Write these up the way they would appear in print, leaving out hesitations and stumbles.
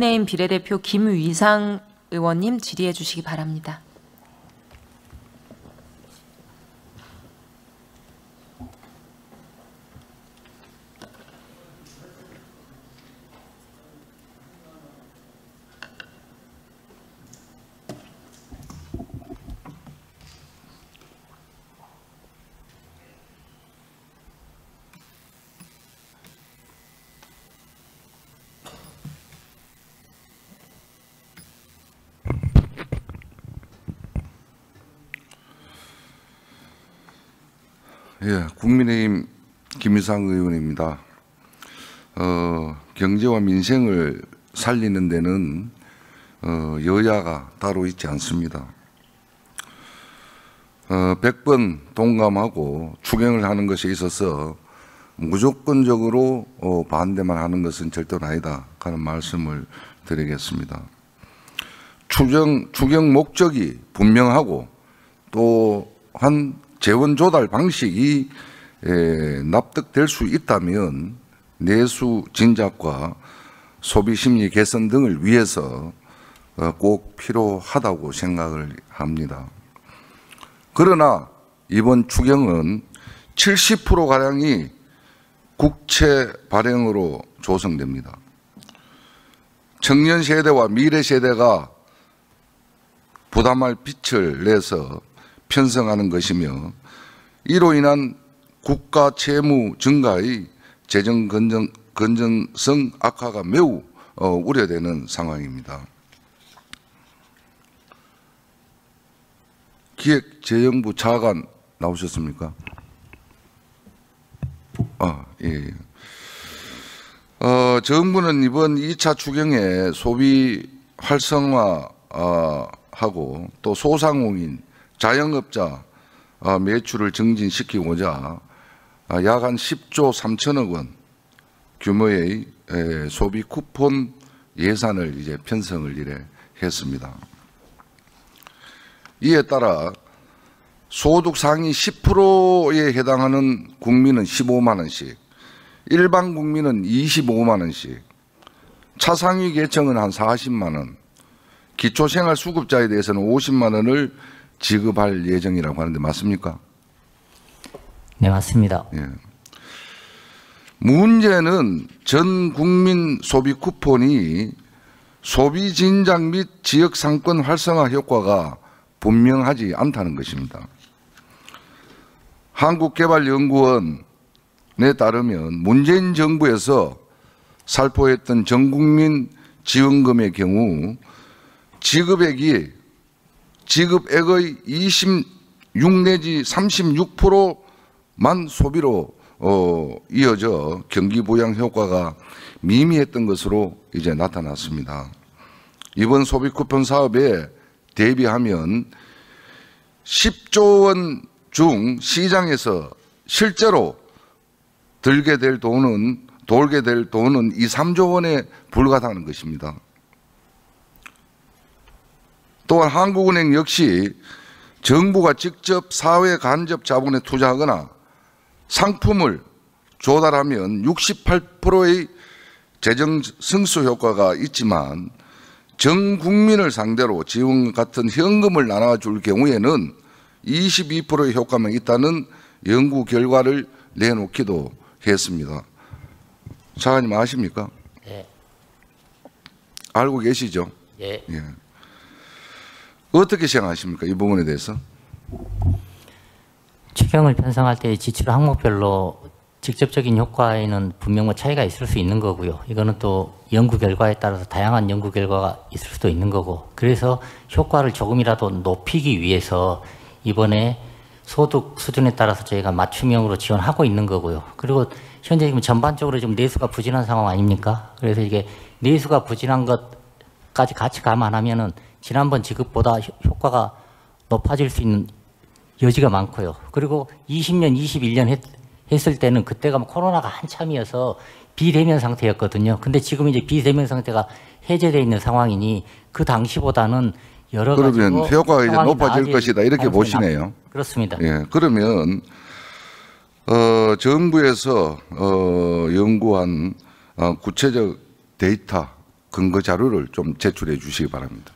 국민의힘 비례대표 김위상 의원님 질의해 주시기 바랍니다. 예, 국민의힘 김위상 의원입니다. 경제와 민생을 살리는 데는 여야가 따로 있지 않습니다. 100번 동감하고 추경을 하는 것에 있어서 무조건적으로 반대만 하는 것은 절대로 아니다 하는 말씀을 드리겠습니다. 추경 목적이 분명하고 또한 재원 조달 방식이 납득될 수 있다면 내수 진작과 소비 심리 개선 등을 위해서 꼭 필요하다고 생각을 합니다. 그러나 이번 추경은 70%가량이 국채 발행으로 조성됩니다. 청년 세대와 미래 세대가 부담할 빚을 내서 편성하는 것이며 이로 인한 국가 채무 증가의 재정 건전성 악화가 매우 우려되는 상황입니다. 기획재정부 차관 나오셨습니까? 예. 정부는 이번 2차 추경에 소비 활성화하고 또 소상공인 자영업자 매출을 증진시키고자 약 한 10조 3천억 원 규모의 소비 쿠폰 예산을 이제 편성을 이래 했습니다. 이에 따라 소득 상위 10%에 해당하는 국민은 15만 원씩, 일반 국민은 25만 원씩, 차상위 계층은 한 40만 원, 기초생활수급자에 대해서는 50만 원을 지급할 예정이라고 하는데 맞습니까? 네, 맞습니다. 예. 문제는 전 국민 소비 쿠폰이 소비 진작 및 지역 상권 활성화 효과가 분명하지 않다는 것입니다. 한국개발연구원에 따르면 문재인 정부에서 살포했던 전 국민 지원금의 경우 지급액의 26 내지 36%만 소비로 이어져 경기 부양 효과가 미미했던 것으로 이제 나타났습니다. 이번 소비 쿠폰 사업에 대비하면 10조 원 중 시장에서 실제로 돌게 될 돈은 2, 3조 원에 불과하다는 것입니다. 또한 한국은행 역시 정부가 직접 사회 간접 자본에 투자하거나 상품을 조달하면 68%의 재정 승수 효과가 있지만 전 국민을 상대로 지원 같은 현금을 나눠줄 경우에는 22%의 효과만 있다는 연구 결과를 내놓기도 했습니다. 차관님 아십니까? 네. 알고 계시죠? 예. 예. 어떻게 생각하십니까? 이 부분에 대해서? 추경을 편성할 때 지출 항목별로 직접적인 효과에는 분명 뭐 차이가 있을 수 있는 거고요. 이거는 또 연구 결과에 따라서 다양한 연구 결과가 있을 수도 있는 거고. 그래서 효과를 조금이라도 높이기 위해서 이번에 소득 수준에 따라서 저희가 맞춤형으로 지원하고 있는 거고요. 그리고 현재 지금 전반적으로 좀 내수가 부진한 상황 아닙니까? 그래서 이게 내수가 부진한 것까지 같이 감안하면은 지난번 지급보다 효과가 높아질 수 있는 여지가 많고요. 그리고 20년, 21년 했을 때는 그때가 코로나가 한참이어서 비대면 상태였거든요. 근데 지금 이제 비대면 상태가 해제되어 있는 상황이니 그 당시보다는 여러 가지 그러면 효과가 이제 높아질 것이다 이렇게 보시네요. 그렇습니다. 예, 그러면 정부에서 연구한 구체적 데이터 근거 자료를 좀 제출해 주시기 바랍니다.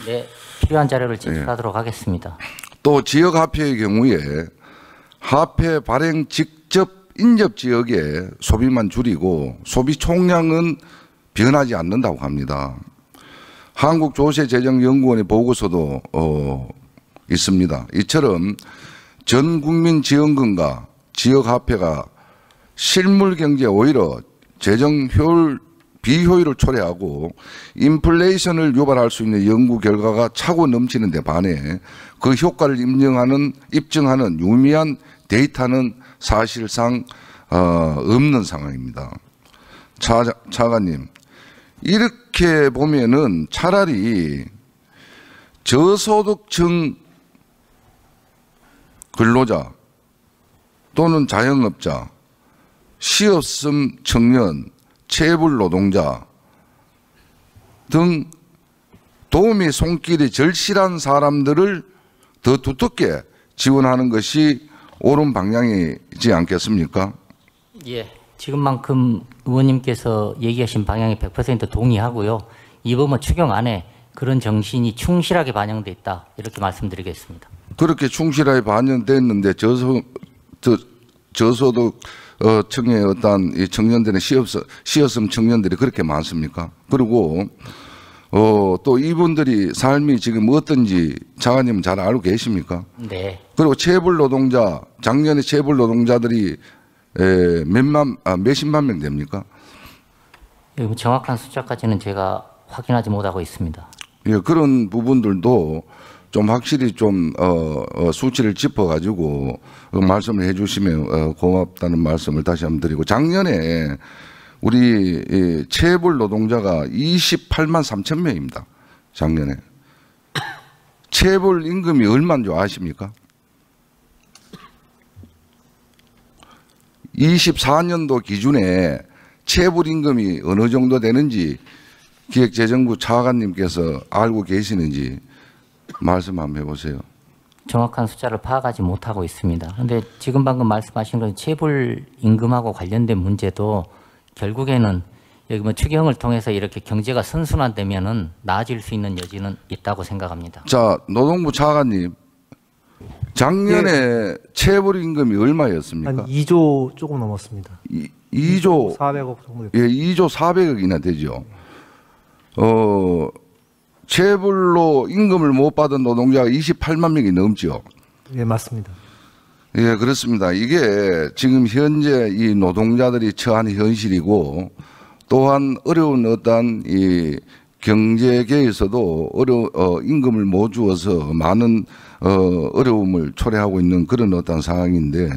네, 필요한 자료를 제출하도록 하겠습니다. 또 지역 화폐의 경우에 화폐 발행 직접 인접 지역의 소비만 줄이고 소비 총량은 변하지 않는다고 합니다. 한국조세재정연구원의 보고서도 있습니다. 이처럼 전 국민 지원금과 지역 화폐가 실물 경제에 오히려 재정 효율 비효율을 초래하고 인플레이션을 유발할 수 있는 연구 결과가 차고 넘치는 데 반해 그 효과를 입증하는 유미한 데이터는 사실상 없는 상황입니다. 차관님, 이렇게 보면은 차라리 저소득층 근로자 또는 자영업자, 시업성 청년, 체불 노동자 등 도움의 손길이 절실한 사람들을 더 두텁게 지원하는 것이 옳은 방향이지 않겠습니까? 예, 지금만큼 의원님께서 얘기하신 방향에 100% 동의하고요. 이 법은 추경 안에 그런 정신이 충실하게 반영돼 있다, 이렇게 말씀드리겠습니다. 그렇게 충실하게 반영됐는데 저소득 층의 어떤 이 청년들의 시어성 청년들이 그렇게 많습니까? 그리고 또 이분들이 삶이 지금 어떤지 장관님은 잘 알고 계십니까? 네. 그리고 체불 노동자, 작년에 체불 노동자들이 몇십만 명 됩니까? 정확한 숫자까지는 제가 확인하지 못하고 있습니다. 예, 그런 부분들도 좀 확실히 좀 수치를 짚어가지고 말씀을 해주시면 고맙다는 말씀을 다시 한번 드리고, 작년에 우리 체불 노동자가 28만 3천 명입니다. 작년에. 체불 임금이 얼마인 줄 아십니까? 24년도 기준에 체불 임금이 어느 정도 되는지 기획재정부 차관님께서 알고 계시는지 말씀 한번 해보세요. 정확한 숫자를 파악하지 못하고 있습니다. 그런데 지금 방금 말씀하신 건 체불 임금하고 관련된 문제도 결국에는 여기 뭐 추경을 통해서 이렇게 경제가 선순환되면은 나아질 수 있는 여지는 있다고 생각합니다. 자, 노동부 차관님, 작년에 체불 임금이 얼마였습니까? 한 2조 조금 넘었습니다. 2조 400억 정도. 예, 2조 400억이나 되죠. 체불로 임금을 못 받은 노동자가 28만 명이 넘죠. 예, 맞습니다. 예, 그렇습니다. 이게 지금 현재 이 노동자들이 처한 현실이고, 또한 어려운 어떤 이 경제계에서도 임금을 못 주어서 많은 어려움을 초래하고 있는 그런 어떤 상황인데,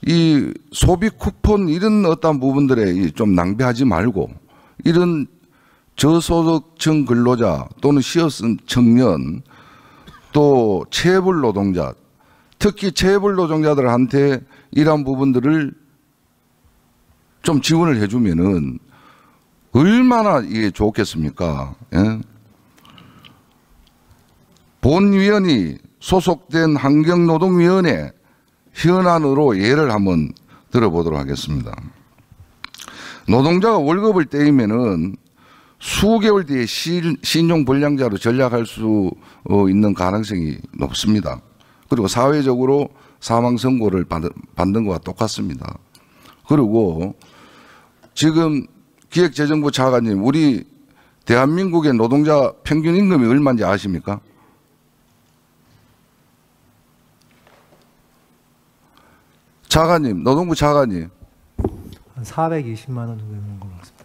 이 소비 쿠폰 이런 어떤 부분들에 좀 낭비하지 말고, 이런 저소득층 근로자 또는 시어성 청년, 또 체불 노동자, 특히 체불 노동자들한테 이러한 부분들을 좀 지원을 해주면은 얼마나 이게 좋겠습니까? 예? 본위원이 소속된 환경노동위원회 현안으로 예를 한번 들어보도록 하겠습니다. 노동자가 월급을 떼이면은 수개월 뒤에 신용불량자로 전락할 수 있는 가능성이 높습니다. 그리고 사회적으로 사망 선고를 받는 것과 똑같습니다. 그리고 지금 기획재정부 차관님, 우리 대한민국의 노동자 평균 임금이 얼마인지 아십니까? 차관님, 노동부 차관님. 한 420만 원 정도 되는 것 같습니다.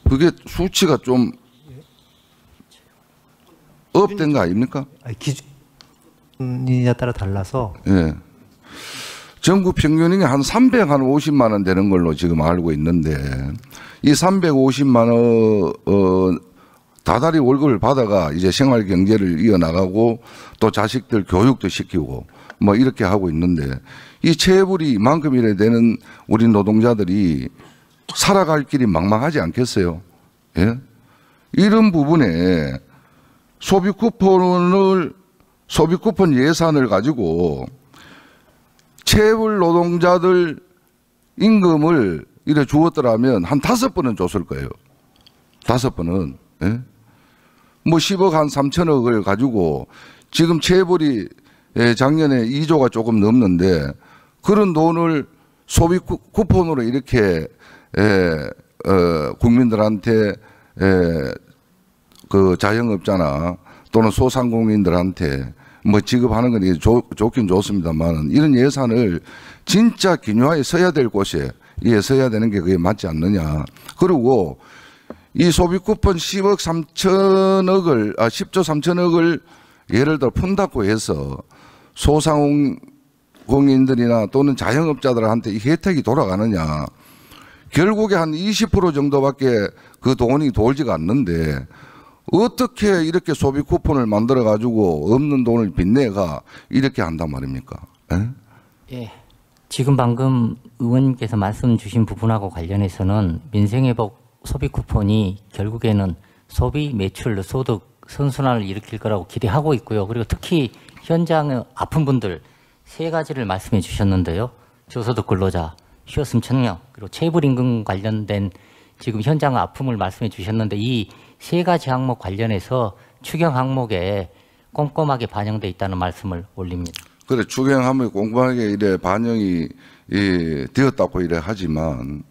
그게 수치가 좀 업된 거 아닙니까? 아니, 기준이냐에 따라 달라서. 예. 전국 평균이 한 350만 원 되는 걸로 지금 알고 있는데, 이 350만 원 다달이 월급을 받아가 이제 생활 경제를 이어나가고 또 자식들 교육도 시키고 뭐 이렇게 하고 있는데, 이 체불이 이만큼이나 되는 우리 노동자들이 살아갈 길이 막막하지 않겠어요? 예? 이런 부분에 소비 쿠폰 예산을 가지고 체불 노동자들 임금을 이래 주었더라면 한 5번은 줬을 거예요. 5번은. 예? 뭐 10억 한 3천억을 가지고 지금 체불이 작년에 2조가 조금 넘는데 그런 돈을 소비 쿠폰으로 이렇게 국민들한테 그 자영업자나 또는 소상공인들한테 뭐 지급하는 건 좋긴 좋습니다만 이런 예산을 진짜 기묘하게 써야 될 곳에 써야 되는 게 그게 맞지 않느냐. 그리고 이 소비 쿠폰 10억 3천억을 10조 3천억을 예를 들어 푼다고 해서 소상공인들이나 또는 자영업자들한테 이 혜택이 돌아가느냐. 결국에 한 20% 정도밖에 그 돈이 돌지가 않는데 어떻게 이렇게 소비 쿠폰을 만들어 가지고 없는 돈을 빚내가 이렇게 한단 말입니까? 에? 예. 지금 방금 의원님께서 말씀 주신 부분하고 관련해서는 민생회복 소비 쿠폰이 결국에는 소비, 매출, 소득 선순환을 일으킬 거라고 기대하고 있고요. 그리고 특히 현장의 아픈 분들 3가지를 말씀해 주셨는데요. 저소득 근로자, 휴업금 청년, 그리고 체불임금 관련된 지금 현장 아픔을 말씀해 주셨는데 이 3가지 항목 관련해서 추경 항목에 꼼꼼하게 반영돼 있다는 말씀을 올립니다. 그래 추경 항목이 꼼꼼하게 이래 반영이 되었다고 이래 하지만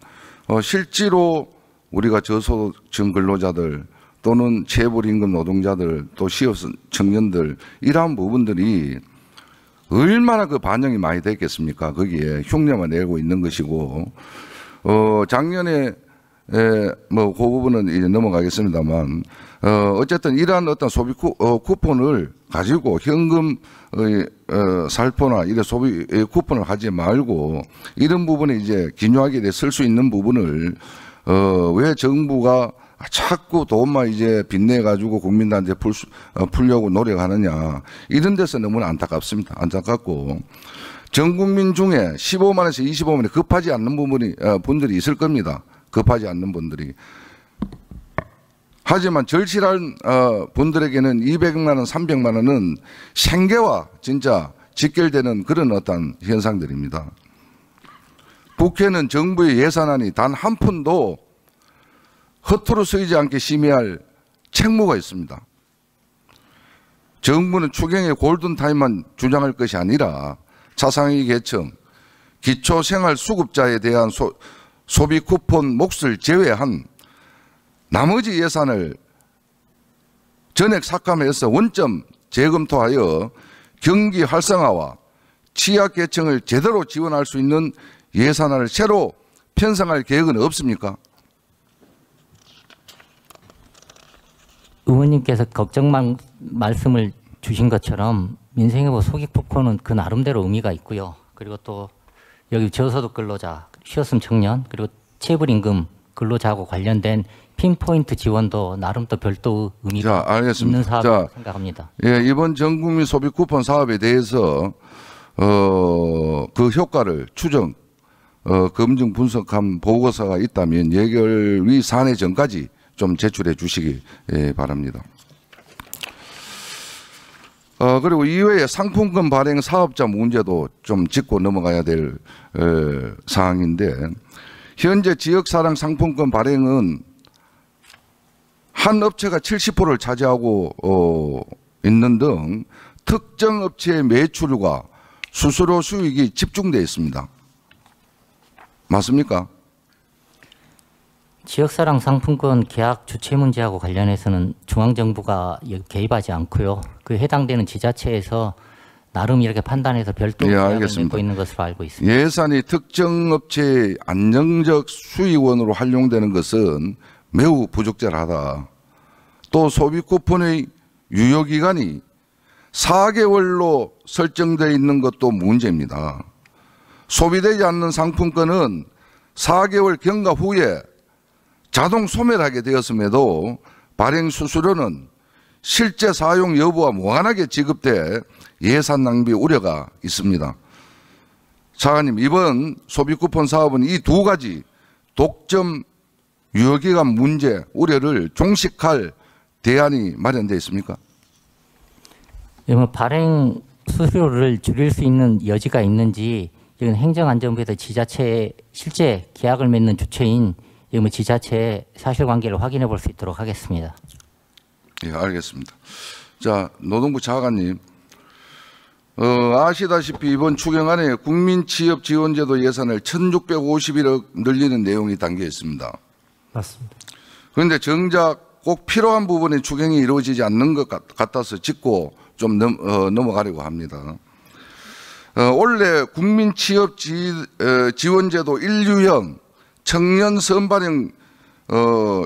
실제로 우리가 저소득층 근로자들 또는 체불임금 노동자들 또 시업 청년들 이러한 부분들이 얼마나 그 반영이 많이 됐겠습니까? 거기에 흉내만 내고 있는 것이고 작년에 뭐 그 부분은 이제 넘어가겠습니다만 어쨌든 이러한 어떤 소비 쿠폰을 가지고 현금 살포나 이런 소비 쿠폰을 하지 말고 이런 부분에 이제 기묘하게 쓸 수 있는 부분을 왜 정부가 자꾸 돈만 이제 빚내 가지고 국민들한테 풀려고 노력하느냐 이런 데서 너무나 안타깝습니다. 안타깝고 전 국민 중에 15만에서 25만에 급하지 않는 분들이 있을 겁니다. 급하지 않는 분들이. 하지만 절실한 분들에게는 200만 원, 300만 원은 생계와 진짜 직결되는 그런 어떤 현상들입니다. 국회는 정부의 예산안이 단 한 푼도 허투루 쓰이지 않게 심의할 책무가 있습니다. 정부는 추경의 골든타임만 주장할 것이 아니라 차상위 계층, 기초생활수급자에 대한 소비 쿠폰 몫을 제외한 나머지 예산을 전액 삭감해서 원점 재검토하여 경기 활성화와 취약계층을 제대로 지원할 수 있는 예산안을 새로 편성할 계획은 없습니까? 의원님께서 걱정만 말씀을 주신 것처럼 민생회복 소비 쿠폰은 그 나름대로 의미가 있고요. 그리고 또 여기 저소득 근로자, 휴업금 청년, 그리고 체불임금 근로자하고 관련된 핀포인트 지원도 나름 또 별도 의미가 있는 사업이라고 생각합니다. 예, 이번 전국민 소비 쿠폰 사업에 대해서 그 효과를 추정, 검증 분석한 보고서가 있다면 예결위 산회 전까지 좀 제출해 주시기 바랍니다. 그리고 이외에 상품권 발행 사업자 문제도 좀 짚고 넘어가야 될 사항인데 현재 지역사랑 상품권 발행은 한 업체가 70%를 차지하고 있는 등 특정 업체의 매출과 수수료 수익이 집중되어 있습니다. 맞습니까? 지역사랑 상품권 계약 주체 문제하고 관련해서는 중앙정부가 개입하지 않고요. 그 해당되는 지자체에서 나름 이렇게 판단해서 별도 계약을 맺고 있는 것으로 알고 있습니다. 예산이 특정 업체의 안정적 수익원으로 활용되는 것은 매우 부적절하다. 또 소비 쿠폰의 유효기간이 4개월로 설정되어 있는 것도 문제입니다. 소비되지 않는 상품권은 4개월 경과 후에 자동 소멸하게 되었음에도 발행 수수료는 실제 사용 여부와 무관하게 지급돼 예산 낭비 우려가 있습니다. 차관님, 이번 소비 쿠폰 사업은 이 2가지 독점 유효기간 문제 우려를 종식할 대안이 마련되어 있습니까? 발행 수수료를 줄일 수 있는 여지가 있는지 이건 행정안전부에서 지자체에 실제 계약을 맺는 주체인 지자체의 사실관계를 확인해 볼 수 있도록 하겠습니다. 예, 알겠습니다. 자, 노동부 차관님. 아시다시피 이번 추경안에 국민취업지원제도 예산을 1,651억 늘리는 내용이 담겨 있습니다. 맞습니다. 그런데 정작 꼭 필요한 부분에 추경이 이루어지지 않는 것 같아서 짚고 좀 넘어가려고 합니다. 올해 국민취업지원제도 1유형 청년 선발형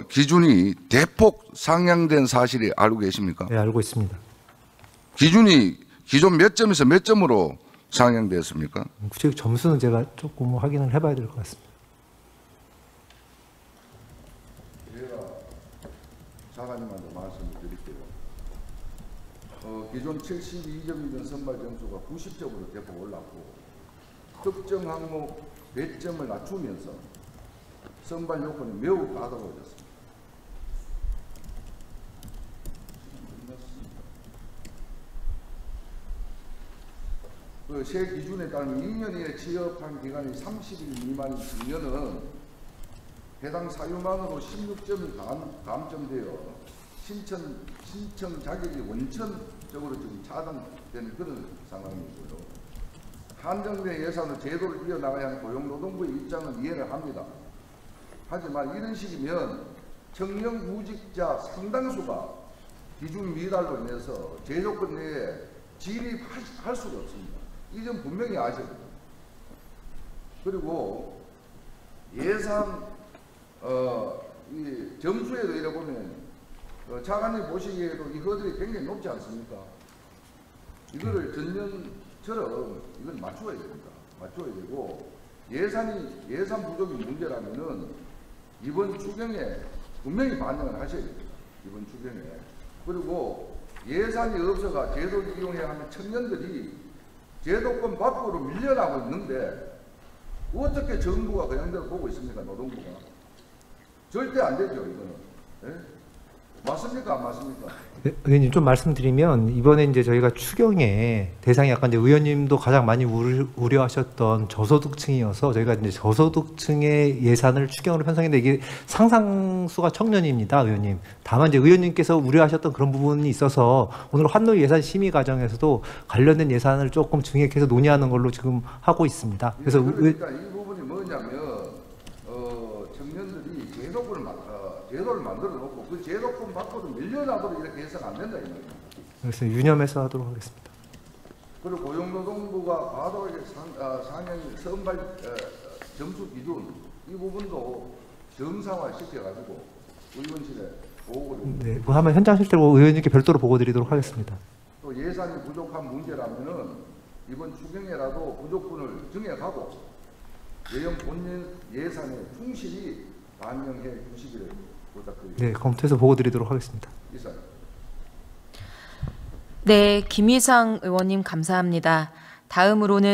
기준이 대폭 상향된 사실이 알고 계십니까? 네, 알고 있습니다. 기준이 기존 몇 점에서 몇 점으로 상향됐습니까? 구체적 점수는 제가 조금 확인을 해봐야 될 것 같습니다. 제가 차관님한테 말씀을 드릴게요. 기존 72점이던 선발 점수가 90점으로 대폭 올랐고 특정 항목 100점을 낮추면서 선발 요건이 매우 까다로워졌습니다. 그 새 기준에 따르면 2년 이내 취업한 기간이 30일 미만인 청년은 해당 사유만으로 16점이 감점되어 신청 자격이 원천적으로 지금 차단되는 그런 상황이고요. 한정된 예산으로 제도를 이어나가야 하는 고용노동부의 입장은 이해를 합니다. 하지만 이런 식이면 청년 구직자 상당수가 기준 미달로 인해서 제조건 내에 진입할 수가 없습니다. 이 점 분명히 아셔야 됩니다. 그리고 예산 이 점수에도 이래 보면 차관님 보시기에도 이 허들이 굉장히 높지 않습니까? 이거를 전년처럼 이걸 맞춰야 됩니다. 맞춰야 되고 예산 부족이 문제라면은 이번 추경에 분명히 반영을 하셔야 됩니다. 이번 추경에. 그리고 예산이 없어가 제도를 이용해야 하는 청년들이 제도권 밖으로 밀려나고 있는데 어떻게 정부가 그 양대로 보고 있습니까? 노동부가. 절대 안 되죠, 이거는. 네? 맞습니까? 안 맞습니까? 네, 의원님 좀 말씀드리면 이번에 이제 저희가 추경에 대상이 아까 이제 의원님도 가장 많이 우려하셨던 저소득층이어서 저희가 이제 저소득층의 예산을 추경으로 편성했는데 이게 상상수가 청년입니다, 의원님. 다만 이제 의원님께서 우려하셨던 그런 부분이 있어서 오늘 환노위 예산 심의 과정에서도 관련된 예산을 조금 증액해서 논의하는 걸로 지금 하고 있습니다. 그래서 그러니까 이 부분이 뭐냐면 청년들이 제도를 만들어 놓고 그 제도권 밖으로 밀려나도록 이렇게 해서는 안 된다 이 말입니다. 그래서 유념해서 하도록 하겠습니다. 그리고 고용노동부가 과도하게 상향 선발 점수 기준 이 부분도 정상화 시켜가지고 의원실에 보고를 네, 뭐 하면 현장 실태로 의원님께 별도로 보고 드리도록 하겠습니다. 또 예산이 부족한 문제라면은 이번 추경에라도 부족분을 증액하고 예형 본년 예산에 충실히 반영해 주시기를 부탁드립니다. 네, 검토해서 보고 드리도록 하겠습니다. 이상. 네, 김희상 의원님 감사합니다. 다음으로는